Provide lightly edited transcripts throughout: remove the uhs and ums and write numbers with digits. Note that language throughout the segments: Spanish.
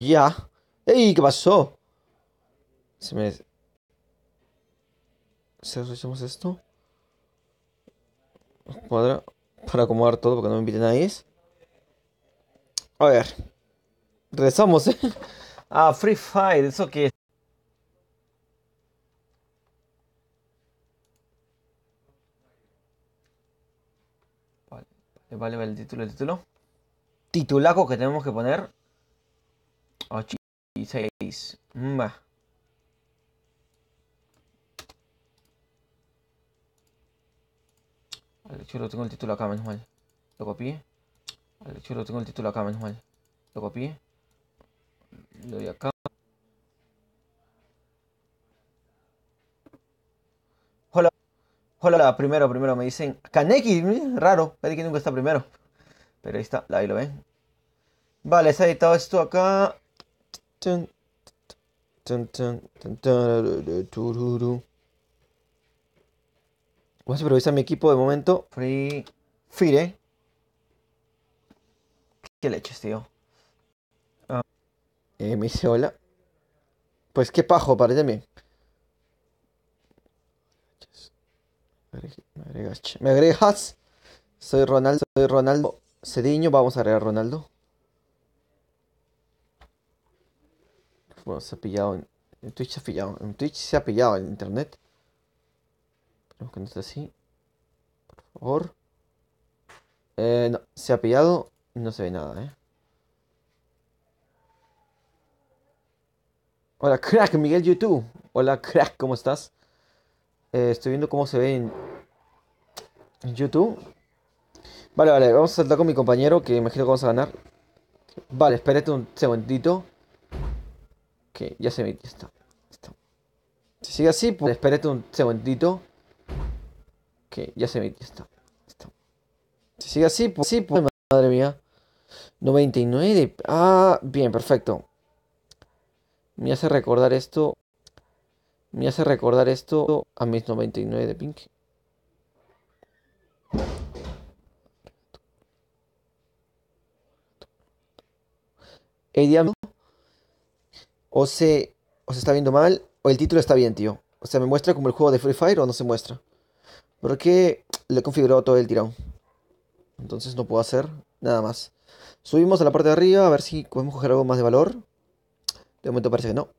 Ya. ¡Ey! ¿Qué pasó? Se me... ¿Se hacemos esto? Cuadra. Para acomodar todo porque no me invite nadie. A ver. Regresamos, ¿eh? Ah, Free Fire. ¿Eso qué es? Vale, vale, vale. El título. Titulaco que tenemos que poner. 86. Va. Vale, chulo, tengo el título acá, menos mal. Lo copié. Vale, chulo, tengo el título acá, menos mal. Lo copié. Lo doy acá. Hola, hola, primero me dicen Kaneki, raro, parece que nunca está primero. Pero ahí está, ahí lo ven. Vale, se ha editado esto acá. Tun, tun, tun, tun, tararuru, tururu. Voy a supervisar mi equipo de momento. Free Fire. ¿Qué leches, tío? Ah, me dice hola. Pues qué pajo, parece bien. Me agregas. Soy Ronaldo Cediño. Vamos a agregar a Ronaldo. Bueno, se ha pillado en Twitch se ha pillado. En Twitch se ha pillado en internet. Esperemos que no esté así. Por favor. No, se ha pillado. No se ve nada, Hola, crack, Miguel YouTube. Hola, crack, ¿cómo estás? Estoy viendo cómo se ve en YouTube. Vale, vale, vamos a saltar con mi compañero que imagino que vamos a ganar. Vale, espérate un segundito. Que ya se ve, ya está. Está. Si sigue así, pues espérate un segundito. Que ya se ve, ya está. Está. Si sigue así, pues sí, pues madre mía. 99. Ah, bien, perfecto. Me hace recordar esto. Me hace recordar esto a mis 99 de Pink. Hey, dígame, o se está viendo mal, o el título está bien, tío. O sea, ¿me muestra como el juego de Free Fire o no se muestra? Porque le he configurado todo el tirón. Entonces no puedo hacer nada más. Subimos a la parte de arriba a ver si podemos coger algo más de valor. De momento parece que no.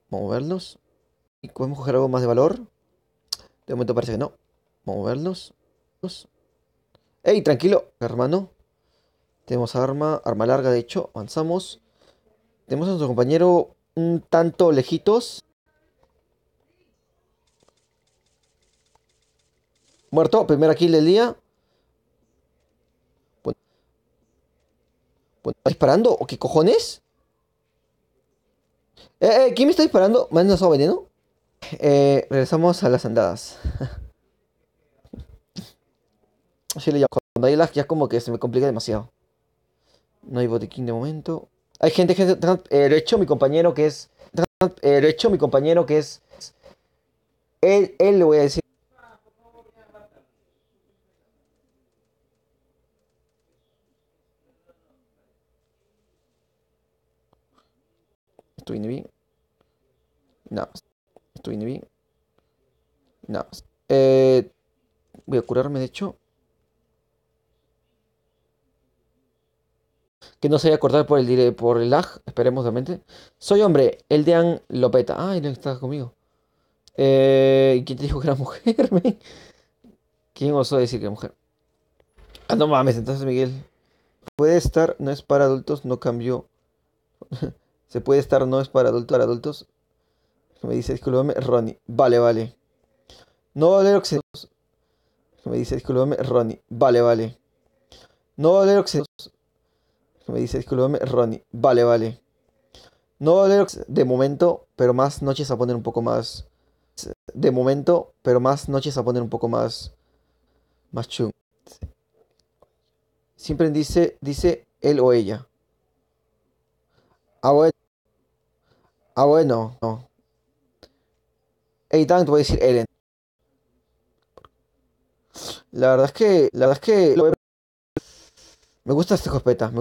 Vamos a movernos. Y podemos coger algo más de valor. De momento parece que no. Vamos a movernos. ¡Ey, tranquilo, hermano! Tenemos arma larga, de hecho. Avanzamos. Tenemos a nuestro compañero un tanto lejitos. Muerto, primera kill del día. Bueno, ¿está disparando? ¿O qué cojones? ¿Quién me está disparando? ¿Me han lanzado veneno? Regresamos a las andadas. Así le llamo. Cuando hay lag ya como que se me complica demasiado. No hay botiquín de momento. Hay gente. Lo he hecho mi compañero que es. Lo he hecho mi compañero que es. Él le voy a decir. Estoy bien. No. Estoy bien. No. Eh, Voy a curarme de hecho. Que no se vaya a cortar por el lag. Esperemos realmente. Soy hombre. El Dean Lopeta. Ay, no está conmigo. ¿Y quién te dijo que era mujer, men? ¿Quién osó decir que era mujer? Ah, no mames, entonces Miguel. Puede estar, no es para adultos, no cambió. Se puede estar, no es para adultos. Me dice, discúlpame, Ronnie. Vale, vale. No va a leer Oxenos. Me dice, discúlpame, Ronnie. Vale, vale. No va a leer Oxenos. Me dice, discúlpame, Ronnie. Vale, vale. No va a leer de momento, pero más noches a poner un poco más. De momento, pero más noches a poner un poco más. Más chung. Siempre dice él o ella. Ah, bueno. Ah, bueno. No. Hey, también te voy a decir Ellen. La verdad es que me gusta esta escopeta.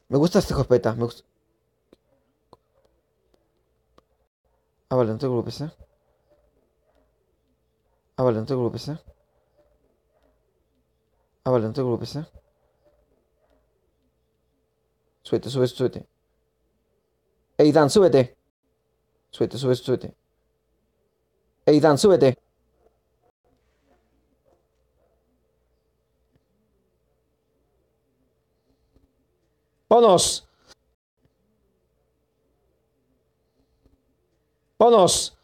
Me gusta esta escopeta. Me gusta. Ah, vale, no te preocupes, ¿eh? Ah, vale, no te preocupes, ¿eh? Ah, vale, no te preocupes, ¿eh? Súbete, súbete, súbete. Ey, Dan, súbete. Súbete, súbete, súbete. Ey, Dan, súbete. ¡Vámonos! ¡Vámonos!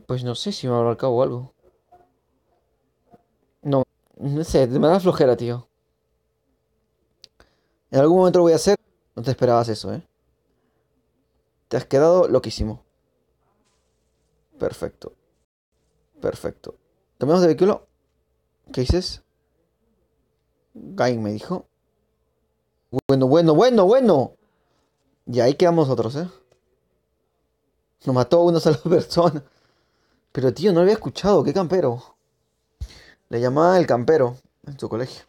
Pues no sé si me habrá al cabo algo. No, no sé, me da flojera, tío. En algún momento lo voy a hacer. No te esperabas eso, ¿eh? Te has quedado loquísimo. Perfecto, perfecto. ¿Cambiamos de vehículo? ¿Qué dices? Gain me dijo. Bueno, bueno, bueno, bueno. Y ahí quedamos otros, ¿eh? Nos mató una sola persona. Pero tío, no lo había escuchado. ¿Qué campero? Le llamaba el campero en su colegio.